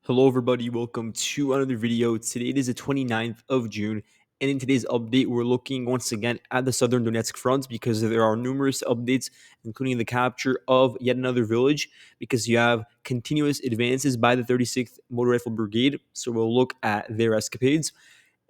Hello everybody, welcome to another video. Today it is the 29th of June, and in today's update we're looking once again at the southern Donetsk front because there are numerous updates, including the capture of yet another village, because you have continuous advances by the 36th Motor Rifle Brigade. So we'll look at their escapades.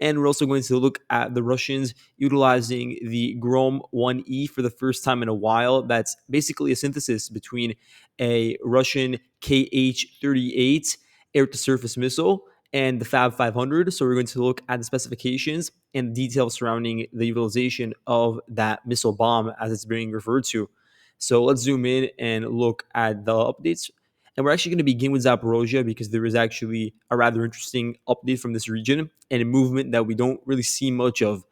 And we're also going to look at the Russians utilizing the Grom 1E for the first time in a while. That's basically a synthesis between a Russian KH-38 air-to-surface missile and the Fab 500. So we're going to look at the specifications and details surrounding the utilization of that missile bomb as it's being referred to. So let's zoom in and look at the updates. And we're actually going to begin with Zaprosia because there is actually a rather interesting update from this region and a movement that we don't really see much of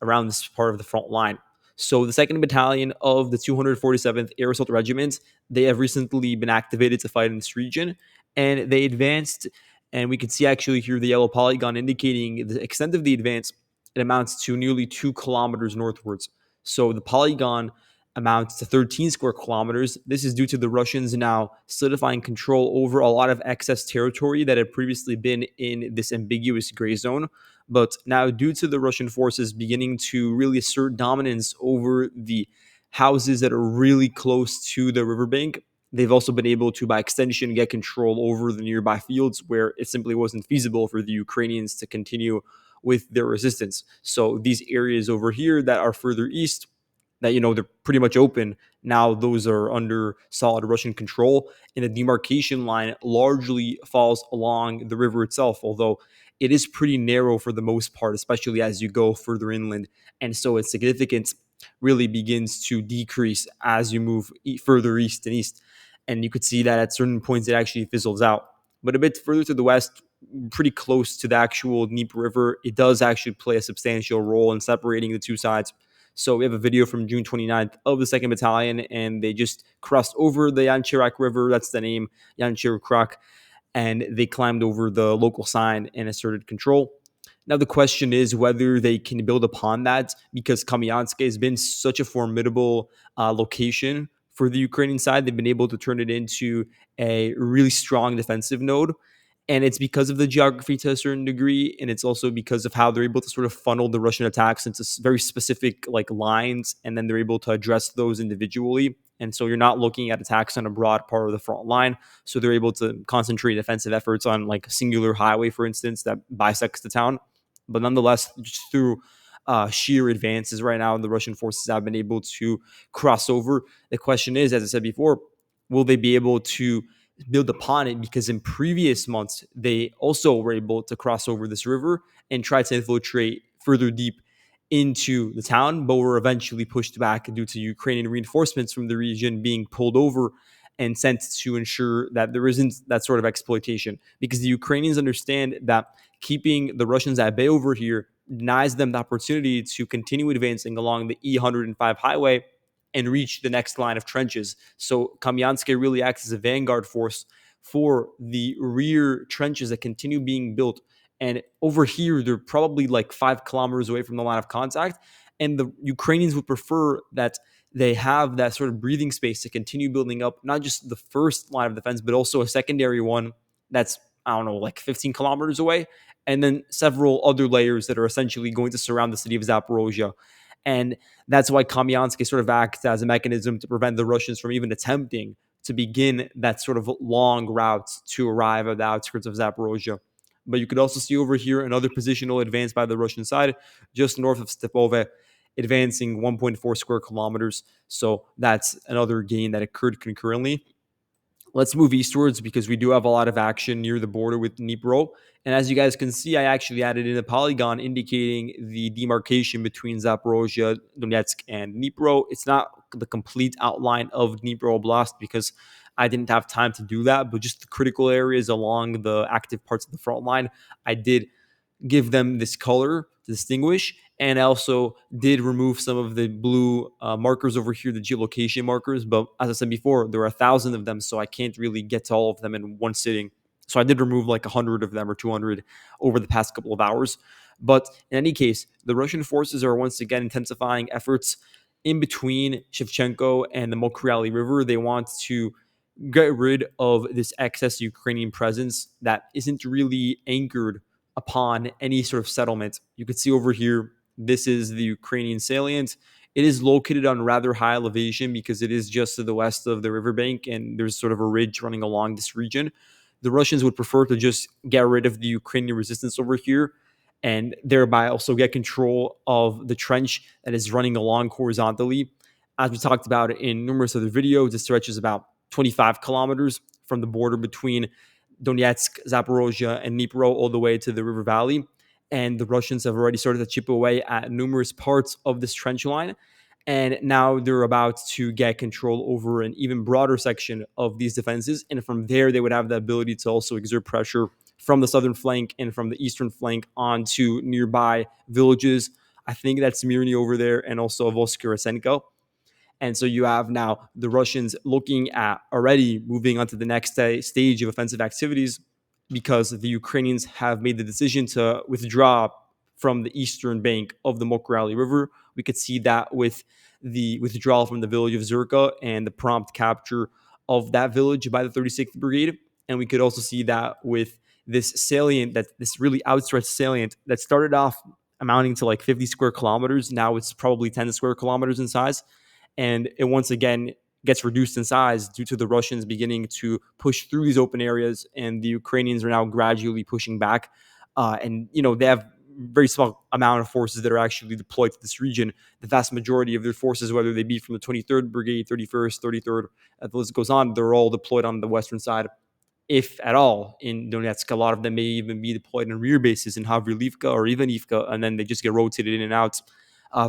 around this part of the front line. So the 2nd Battalion of the 247th Air Assault Regiment, they have recently been activated to fight in this region, and they advanced, and we can see actually here the yellow polygon indicating the extent of the advance. It amounts to nearly 2 kilometers northwards. So the polygon amounts to 13 square kilometers. This is due to the Russians now solidifying control over a lot of excess territory that had previously been in this ambiguous gray zone. But now, due to the Russian forces beginning to really assert dominance over the houses that are really close to the riverbank, they've also been able to, by extension, get control over the nearby fields where it simply wasn't feasible for the Ukrainians to continue with their resistance. So these areas over here that are further east, that they're pretty much open now, those are under solid Russian control, and the demarcation line largely falls along the river itself, although it is pretty narrow for the most part, especially as you go further inland, and so its significance really begins to decrease as you move further east and east. And you could see that at certain points it actually fizzles out. But a bit further to the west, pretty close to the actual Dnieper River, it does actually play a substantial role in separating the two sides. So we have a video from June 29th of the 2nd Battalion, and they just crossed over the Yanchirak River. That's the name, Yanchirak, and they climbed over the local sign and asserted control. Now the question is whether they can build upon that, because Kamyansk has been such a formidable location for the Ukrainian side. They've been able to turn it into a really strong defensive node. And it's because of the geography to a certain degree, and it's also because of how they're able to sort of funnel the Russian attacks into very specific lines, and then they're able to address those individually. And so you're not looking at attacks on a broad part of the front line. So they're able to concentrate defensive efforts on a singular highway, for instance, that bisects the town. But nonetheless, just through sheer advances right now, the Russian forces have been able to cross over. The question is, as I said before, will they be able to build upon it? Because in previous months, they also were able to cross over this river and try to infiltrate further deep into the town, but were eventually pushed back due to Ukrainian reinforcements from the region being pulled over and sent to ensure that there isn't that sort of exploitation. Because the Ukrainians understand that keeping the Russians at bay over here denies them the opportunity to continue advancing along the E105 highway and reach the next line of trenches. So Kamyansk really acts as a vanguard force for the rear trenches that continue being built. And over here, they're probably 5 kilometers away from the line of contact. And the Ukrainians would prefer that they have that sort of breathing space to continue building up not just the first line of defense, but also a secondary one that's, I don't know, 15 kilometers away. And then several other layers that are essentially going to surround the city of Zaprosia. And that's why Kamyansk sort of acts as a mechanism to prevent the Russians from even attempting to begin that sort of long route to arrive at the outskirts of Zaporozhye. But you could also see over here another positional advance by the Russian side, just north of Stepove, advancing 1.4 square kilometers. So that's another gain that occurred concurrently. Let's move eastwards because we do have a lot of action near the border with Nepro. And as you guys can see, I actually added in a polygon indicating the demarcation between Zaporozhye, Donetsk, and Dnipro. It's not the complete outline of Dnipro Oblast because I didn't have time to do that, but just the critical areas along the active parts of the front line, I did give them this color to distinguish. And I also did remove some of the blue markers over here, the geolocation markers. But as I said before, there are 1,000 of them, so I can't really get to all of them in one sitting. So I did remove 100 of them or 200 over the past couple of hours. But in any case, the Russian forces are once again intensifying efforts in between Shevchenko and the Mokri River. They want to get rid of this excess Ukrainian presence that isn't really anchored upon any sort of settlement. You can see over here, this is the Ukrainian salient. It is located on rather high elevation because it is just to the west of the riverbank, and there's sort of a ridge running along this region. The Russians would prefer to just get rid of the Ukrainian resistance over here and thereby also get control of the trench that is running along horizontally. As we talked about in numerous other videos, it stretches about 25 kilometers from the border between Donetsk, Zaprosia, and Nepro all the way to the river valley. And the Russians have already started to chip away at numerous parts of this trench line. And now they're about to get control over an even broader section of these defenses. And from there, they would have the ability to also exert pressure from the southern flank and from the eastern flank onto nearby villages. I think that's Smyrny over there and also Voskresenko. And so you have now the Russians looking at already moving on to the next stage of offensive activities because the Ukrainians have made the decision to withdraw from the eastern bank of the Mokri River. We could see that with the withdrawal from the village of Zurka and the prompt capture of that village by the 36th Brigade. And we could also see that with this salient, that this really outstretched salient that started off amounting to like 50 square kilometers. Now it's probably 10 square kilometers in size, and it once again gets reduced in size due to the Russians beginning to push through these open areas, and the Ukrainians are now gradually pushing back. And they have very small amount of forces that are actually deployed to this region. The vast majority of their forces, whether they be from the 23rd Brigade, 31st, 33rd, the list goes on, they're all deployed on the western side, if at all, in Donetsk. A lot of them may even be deployed in rear bases in Havrylivka or even Ivka, and then they just get rotated in and out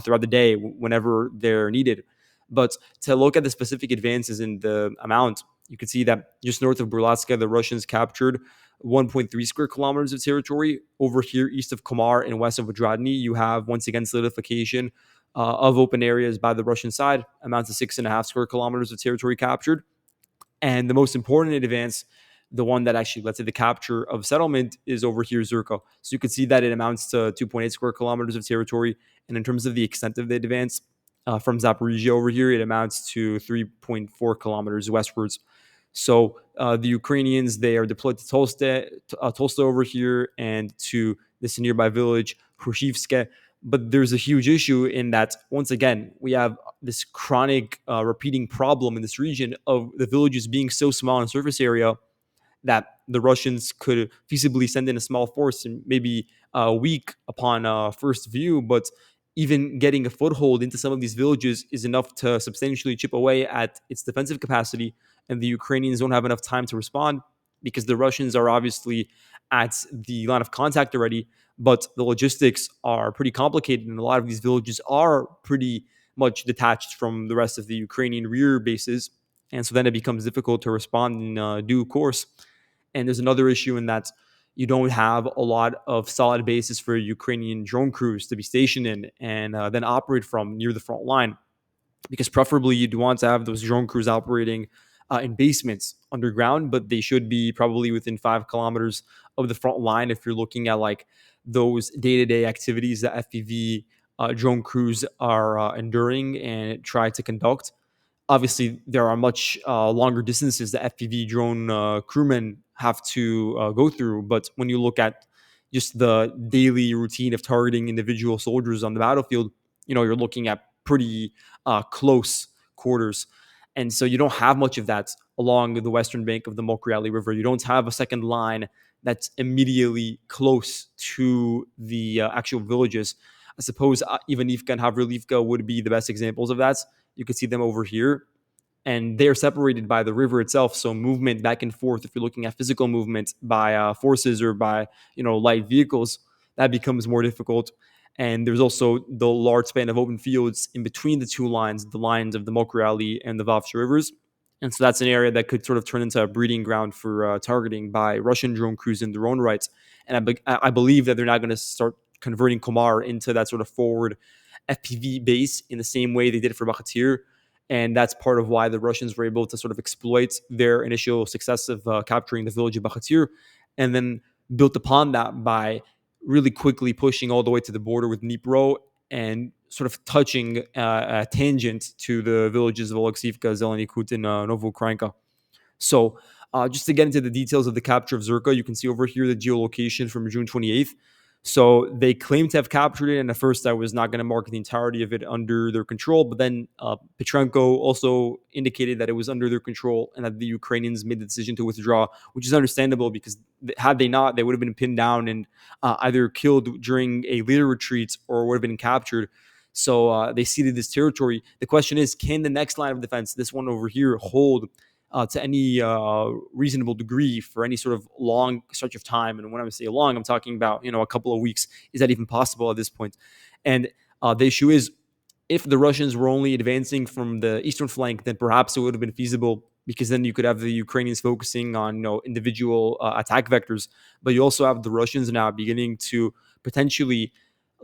throughout the day whenever they're needed. But to look at the specific advances in the amount, you can see that just north of Burlatska, the Russians captured 1.3 square kilometers of territory. Over here, east of Komar and west of Odradny, you have once again solidification of open areas by the Russian side, amounts to 6.5 square kilometers of territory captured. And the most important advance, the one that actually led to the capture of settlement, is over here, Zurko. So you can see that it amounts to 2.8 square kilometers of territory. And in terms of the extent of the advance, from Zaprosia over here, it amounts to 3.4 kilometers westwards. So the Ukrainians, they are deployed to Tolsta over here and to this nearby village, Hrushivske. But there's a huge issue in that, once again, we have this chronic repeating problem in this region of the villages being so small in surface area that the Russians could feasibly send in a small force and maybe a week upon first view, but even getting a foothold into some of these villages is enough to substantially chip away at its defensive capacity, and the Ukrainians don't have enough time to respond because the Russians are obviously at the line of contact already, but the logistics are pretty complicated, and a lot of these villages are pretty much detached from the rest of the Ukrainian rear bases, and so then it becomes difficult to respond in due course. And there's another issue in that you don't have a lot of solid bases for Ukrainian drone crews to be stationed in and then operate from near the front line, because preferably you'd want to have those drone crews operating in basements underground, but they should be probably within 5 kilometers of the front line if you're looking at like those day-to-day activities that FPV drone crews are enduring and try to conduct. Obviously, there are much longer distances that FPV drone crewmen have to go through. But when you look at just the daily routine of targeting individual soldiers on the battlefield, you're looking at pretty close quarters. And so you don't have much of that along the western bank of the Mokri River. You don't have a second line that's immediately close to the actual villages. I suppose Ivanivka and Havrylivka would be the best examples of that. You can see them over here, and they're separated by the river itself. So movement back and forth, if you're looking at physical movement by forces or by light vehicles, that becomes more difficult. And there's also the large span of open fields in between the two lines, the lines of the Mokri and the Vavsha rivers. And so that's an area that could sort of turn into a breeding ground for targeting by Russian drone crews in their own rights. And I believe that they're not going to start converting Komar into that sort of forward FPV base in the same way they did for Bakhatir. And that's part of why the Russians were able to sort of exploit their initial success of capturing the village of Bakhatir, and then built upon that by really quickly pushing all the way to the border with Dnipro and sort of touching a tangent to the villages of Oleksivka, Zeleny Kut, and Novoukrainka. So, just to get into the details of the capture of Zirka, you can see over here the geolocation from June 28th. So they claim to have captured it, and at first I was not going to mark the entirety of it under their control. But then Petrenko also indicated that it was under their control and that the Ukrainians made the decision to withdraw, which is understandable because had they not, they would have been pinned down and either killed during a later retreat or would have been captured. So they ceded this territory. The question is, can the next line of defense, this one over here, hold to any reasonable degree for any sort of long stretch of time? And when I say long, I'm talking about a couple of weeks. Is that even possible at this point? And the issue is, if the Russians were only advancing from the eastern flank, then perhaps it would have been feasible because then you could have the Ukrainians focusing on individual attack vectors, but you also have the Russians now beginning to potentially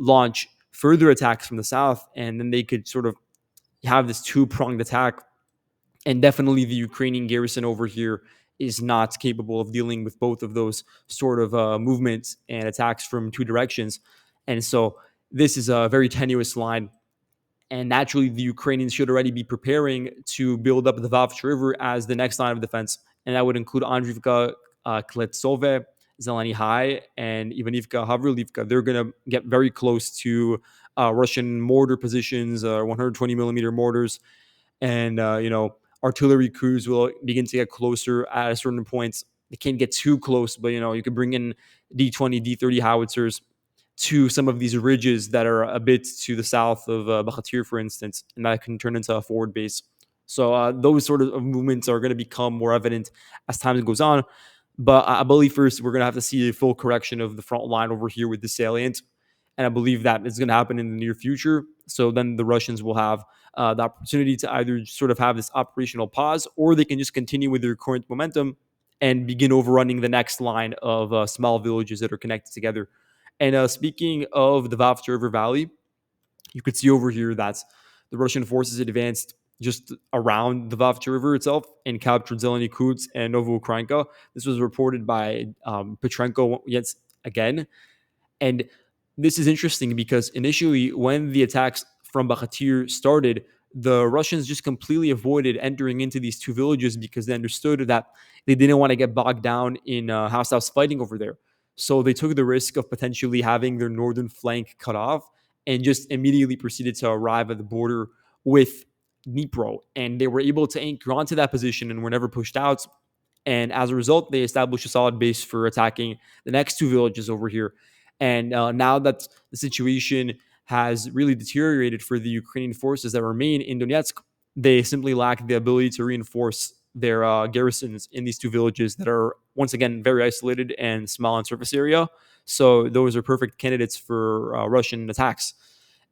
launch further attacks from the south, and then they could sort of have this two-pronged attack. And definitely the Ukrainian garrison over here is not capable of dealing with both of those sort of movements and attacks from two directions. And so this is a very tenuous line. And naturally, the Ukrainians should already be preparing to build up the Vavch River as the next line of defense. And that would include Andrivka, Kletsove, Zeleny High, and Ivanivka, Havrylivka. They're going to get very close to Russian mortar positions, 120 millimeter mortars, and artillery crews will begin to get closer at a certain points. They can't get too close, but you could bring in D20, D30 howitzers to some of these ridges that are a bit to the south of Bakhatir, for instance, and that can turn into a forward base. So those sort of movements are going to become more evident as time goes on. But I believe first we're going to have to see a full correction of the front line over here with the salient. And I believe that is going to happen in the near future. So then the Russians will have the opportunity to either sort of have this operational pause, or they can just continue with their current momentum and begin overrunning the next line of small villages that are connected together. And speaking of the Vavch River Valley, you could see over here that the Russian forces advanced just around the Vavch River itself and captured Zeleny Kuts and Novoukrayinka. This was reported by Petrenko yet again. And this is interesting because initially, when the attacks from Bakhatir started, the Russians just completely avoided entering into these two villages because they understood that they didn't want to get bogged down in house fighting over there. So they took the risk of potentially having their northern flank cut off and just immediately proceeded to arrive at the border with Dnipro. And they were able to anchor onto that position and were never pushed out. And as a result, they established a solid base for attacking the next two villages over here. And now that the situation has really deteriorated for the Ukrainian forces that remain in Donetsk, they simply lack the ability to reinforce their garrisons in these two villages that are, once again, very isolated and small in surface area. So those are perfect candidates for Russian attacks.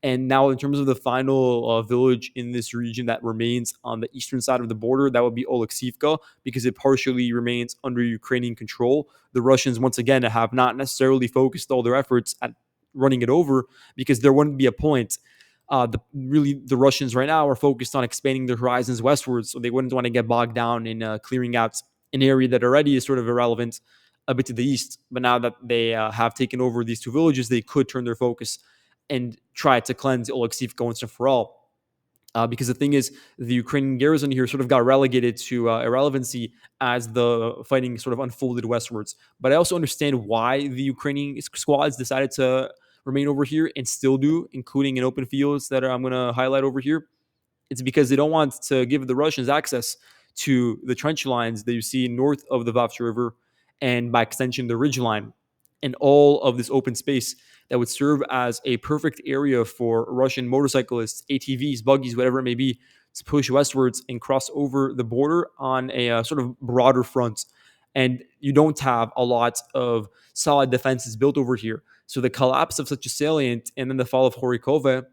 And now, in terms of the final village in this region that remains on the eastern side of the border, that would be Oleksivka, because it partially remains under Ukrainian control. The Russians, once again, have not necessarily focused all their efforts at running it over because there wouldn't be a point. The Russians right now are focused on expanding their horizons westwards, so they wouldn't want to get bogged down in clearing out an area that already is sort of irrelevant a bit to the east. But now that they have taken over these two villages, they could turn their focus and try to cleanse Oleksivka once and for all. Because the thing is, the Ukrainian garrison here sort of got relegated to irrelevancy as the fighting sort of unfolded westwards. But I also understand why the Ukrainian squads decided to remain over here and still do, including in open fields that I'm going to highlight over here. It's because they don't want to give the Russians access to the trench lines that you see north of the Vavch River and by extension the ridge line and all of this open space that would serve as a perfect area for Russian motorcyclists, ATVs, buggies, whatever it may be, to push westwards and cross over the border on a sort of broader front. And you don't have a lot of solid defenses built over here. So the collapse of such a salient and then the fall of Horikove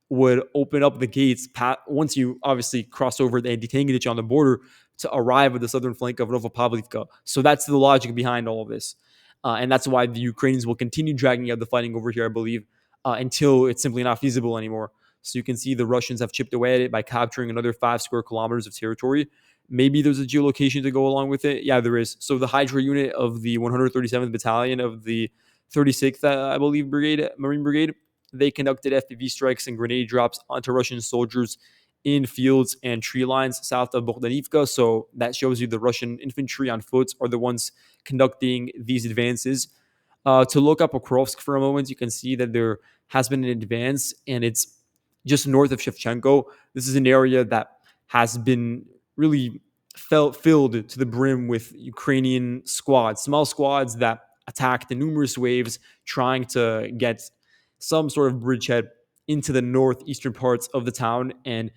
would open up the gates once you obviously cross over the Antitangidich on the border to arrive at the southern flank of Novopavlivka. So that's the logic behind all of this. And that's why the Ukrainians will continue dragging out the fighting over here, I believe, until it's simply not feasible anymore. So you can see the Russians have chipped away at it by capturing another 5 square kilometers of territory. Maybe there's a geolocation to go along with it. Yeah, there is. So the Hydra unit of the 137th Battalion of the 36th, I believe, Marine Brigade, they conducted FPV strikes and grenade drops onto Russian soldiers in fields and tree lines south of Bogdanivka. So that shows you the Russian infantry on foot are the ones conducting these advances. To look up Pokrovsk for a moment, you can see that there has been an advance, and it's just north of Shevchenko. This is an area that has been really filled to the brim with Ukrainian squads, small squads that attacked in numerous waves, trying to get some sort of bridgehead into the northeastern parts of the town. And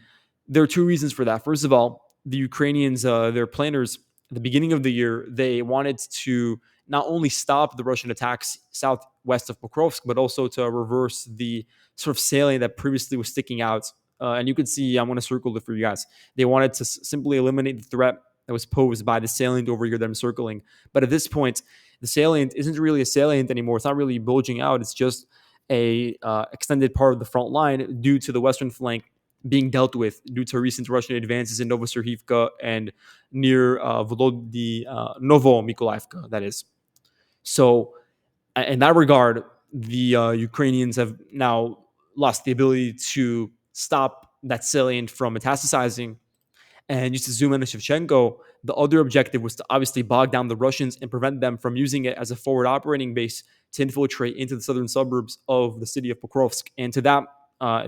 there are two reasons for that. First of all, the Ukrainians, their planners, at the beginning of the year, they wanted to not only stop the Russian attacks southwest of Pokrovsk, but also to reverse the sort of salient that previously was sticking out. And you can see, I'm going to circle it for you guys. They wanted to simply eliminate the threat that was posed by the salient over here that I'm circling. But at this point, the salient isn't really a salient anymore. It's not really bulging out. It's just a extended part of the front line due to the western flank being dealt with due to recent Russian advances in Novoserhivka and near Novo Mikolaivka, that is. So, in that regard, the Ukrainians have now lost the ability to stop that salient from metastasizing. And just to zoom in on Shevchenko, the other objective was to obviously bog down the Russians and prevent them from using it as a forward operating base to infiltrate into the southern suburbs of the city of Pokrovsk. And to that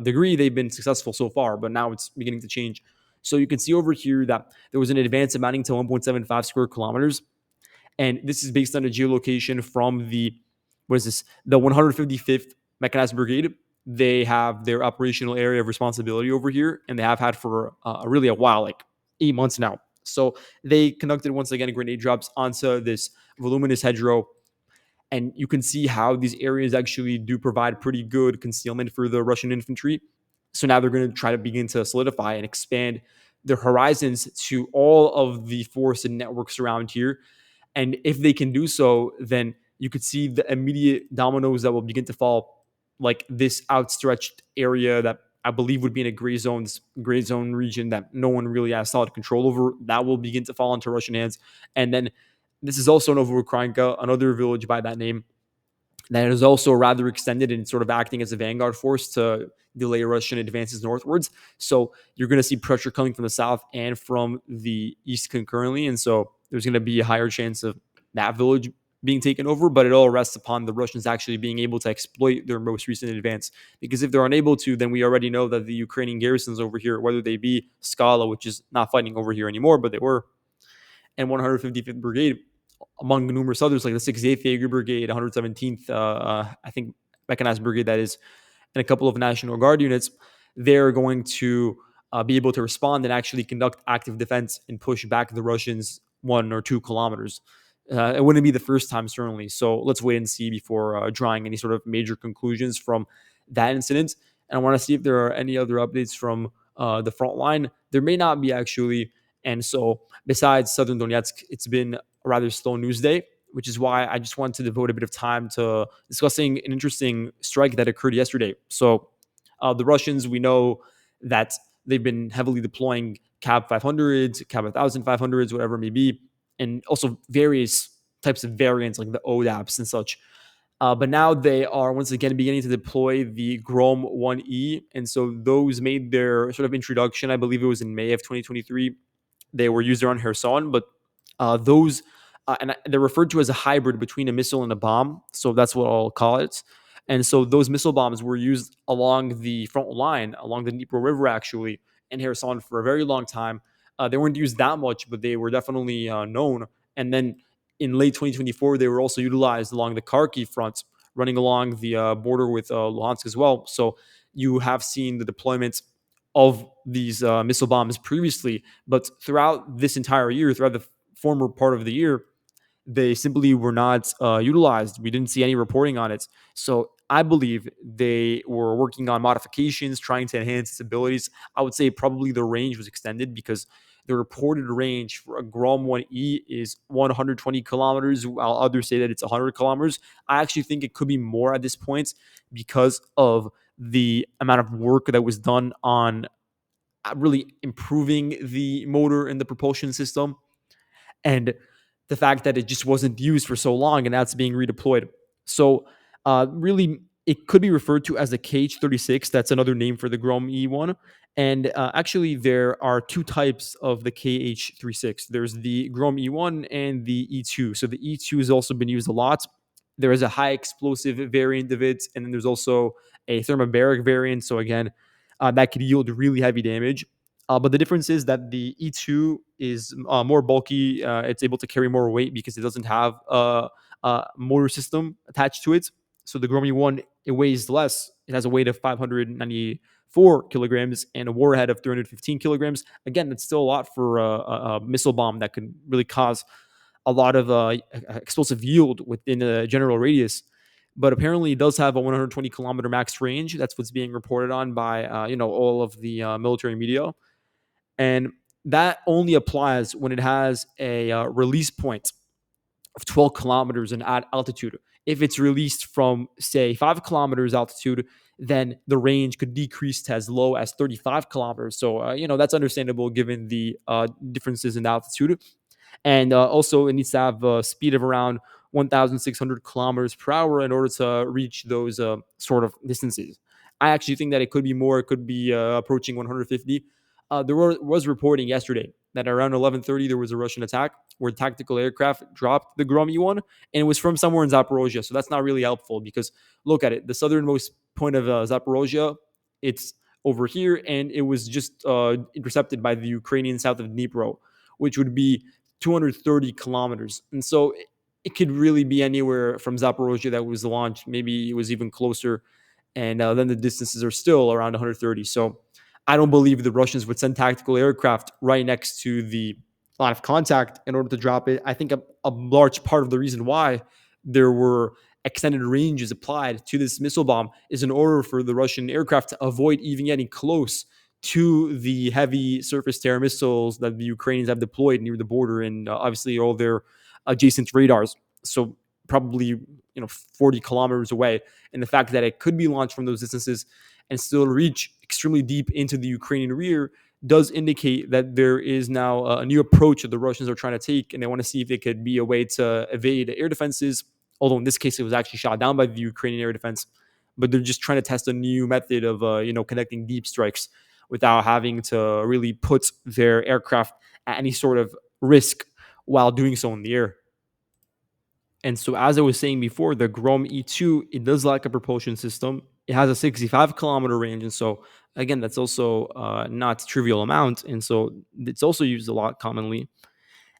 degree, they've been successful so far, but now it's beginning to change. So you can see over here that there was an advance amounting to 1.75 square kilometers. And this is based on a geolocation from the 155th Mechanized Brigade. They have their operational area of responsibility over here, and they have had for really a while, like 8 months now. So they conducted once again grenade drops onto this voluminous hedgerow, and you can see how these areas actually do provide pretty good concealment for the Russian infantry. So now they're going to try to begin to solidify and expand their horizons to all of the force and networks around here. And if they can do so, then you could see the immediate dominoes that will begin to fall, like this outstretched area that I believe would be in a gray zone region that no one really has solid control over. That will begin to fall into Russian hands. And then this is also Novoukrayinka, another village by that name, that is also rather extended and sort of acting as a vanguard force to delay Russian advances northwards. So you're going to see pressure coming from the south and from the east concurrently. And so there's going to be a higher chance of that village being taken over, but it all rests upon the Russians actually being able to exploit their most recent advance. Because if they're unable to, then we already know that the Ukrainian garrisons over here, whether they be Skala, which is not fighting over here anymore, but they were, and 155th Brigade, among numerous others like the 68th Jaeger Brigade, 117th, I think, Mechanized Brigade, that is, and a couple of National Guard units, they're going to be able to respond and actually conduct active defense and push back the Russians 1 or 2 kilometers. It wouldn't be the first time, certainly. So let's wait and see before drawing any sort of major conclusions from that incident. And I want to see if there are any other updates from the front line. There may not be, actually. And so, besides Southern Donetsk, it's been a rather slow news day, which is why I just wanted to devote a bit of time to discussing an interesting strike that occurred yesterday. So, the Russians, we know that they've been heavily deploying CAB 500s, CAB 1500s, whatever it may be, and also various types of variants like the ODAPs and such. But now they are once again beginning to deploy the Grom 1E. And so those made their sort of introduction, I believe it was in May of 2023. They were used around Kherson, but those, and they're referred to as a hybrid between a missile and a bomb. So that's what I'll call it. And so those missile bombs were used along the front line, along the Dnipro River, actually, in Kherson for a very long time. They weren't used that much, but they were definitely known. And then in late 2024, they were also utilized along the Kharkiv front, running along the border with Luhansk as well. So you have seen the deployments of these missile bombs previously, but throughout this entire year, throughout the former part of the year, they simply were not utilized. We didn't see any reporting on it. So I believe they were working on modifications, trying to enhance its abilities. I would say probably the range was extended because the reported range for a Grom 1E is 120 kilometers, while others say that it's 100 kilometers. I actually think it could be more at this point because of the amount of work that was done on really improving the motor and the propulsion system, and the fact that it just wasn't used for so long and that's being redeployed. So really, it could be referred to as the KH-36. That's another name for the Grom E1. And actually, there are two types of the KH-36. There's the Grom E1 and the E2. So the E2 has also been used a lot. There is a high explosive variant of it, and then there's also a thermobaric variant. So again, that could yield really heavy damage. But the difference is that the E2 is more bulky. It's able to carry more weight because it doesn't have a motor system attached to it. So the Grom E1, it weighs less. It has a weight of 594 kilograms and a warhead of 315 kilograms. Again, that's still a lot for a missile bomb that could really cause a lot of explosive yield within a general radius. But apparently, it does have a 120-kilometer max range. That's what's being reported on by all of the military media, and that only applies when it has a release point of 12 kilometers in altitude. If it's released from, say, 5 kilometers altitude, then the range could decrease to as low as 35 kilometers. So, that's understandable given the differences in altitude. And also, it needs to have a speed of around 1,600 kilometers per hour in order to reach those sort of distances. I actually think that it could be more. It could be approaching 150. There was reporting yesterday that around 11:30 there was a Russian attack where tactical aircraft dropped the Grom E1, and it was from somewhere in Zaprosia. So that's not really helpful because look at it, the southernmost point of Zaprosia, it's over here, and it was just intercepted by the Ukrainian south of Dnipro, which would be 230 kilometers. And so it could really be anywhere from Zaporozhye that was launched. Maybe it was even closer. And then the distances are still around 130. So I don't believe the Russians would send tactical aircraft right next to the line of contact in order to drop it. I think a large part of the reason why there were extended ranges applied to this missile bomb is in order for the Russian aircraft to avoid even getting close to the heavy surface to air missiles that the Ukrainians have deployed near the border and obviously all their adjacent radars. So probably 40 kilometers away, and the fact that it could be launched from those distances and still reach extremely deep into the Ukrainian rear does indicate that there is now a new approach that the Russians are trying to take, and they want to see if it could be a way to evade air defenses. Although in this case, it was actually shot down by the Ukrainian air defense, but they're just trying to test a new method of connecting deep strikes without having to really put their aircraft at any sort of risk while doing so in the air. And so, as I was saying before, the Grom E2, it does lack a propulsion system. It has a 65-kilometer range. And so, again, that's also not a trivial amount. And so, it's also used a lot commonly.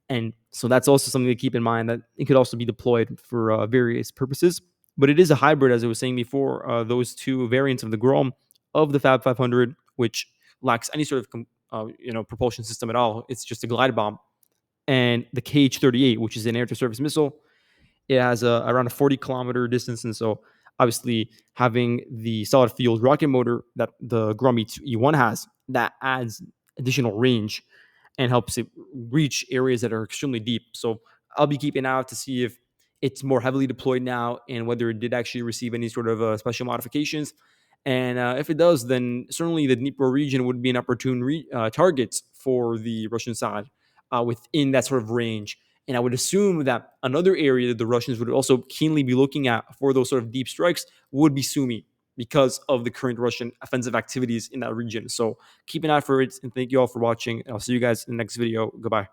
And so, that's also something to keep in mind that it could also be deployed for various purposes. But it is a hybrid, as I was saying before, those two variants of the Grom of the Fab 500, which lacks any sort of propulsion system at all. It's just a glide bomb. And the KH-38, which is an air-to-surface missile, it has around a 40-kilometer distance, and so obviously having the solid fuel rocket motor that the Grom E1 has, that adds additional range and helps it reach areas that are extremely deep. So I'll be keeping out to see if it's more heavily deployed now and whether it did actually receive any sort of special modifications. And if it does, then certainly the Dnipro region would be an opportune target for the Russian side within that sort of range. And I would assume that another area that the Russians would also keenly be looking at for those sort of deep strikes would be Sumy because of the current Russian offensive activities in that region. So keep an eye for it. And thank you all for watching. I'll see you guys in the next video. Goodbye.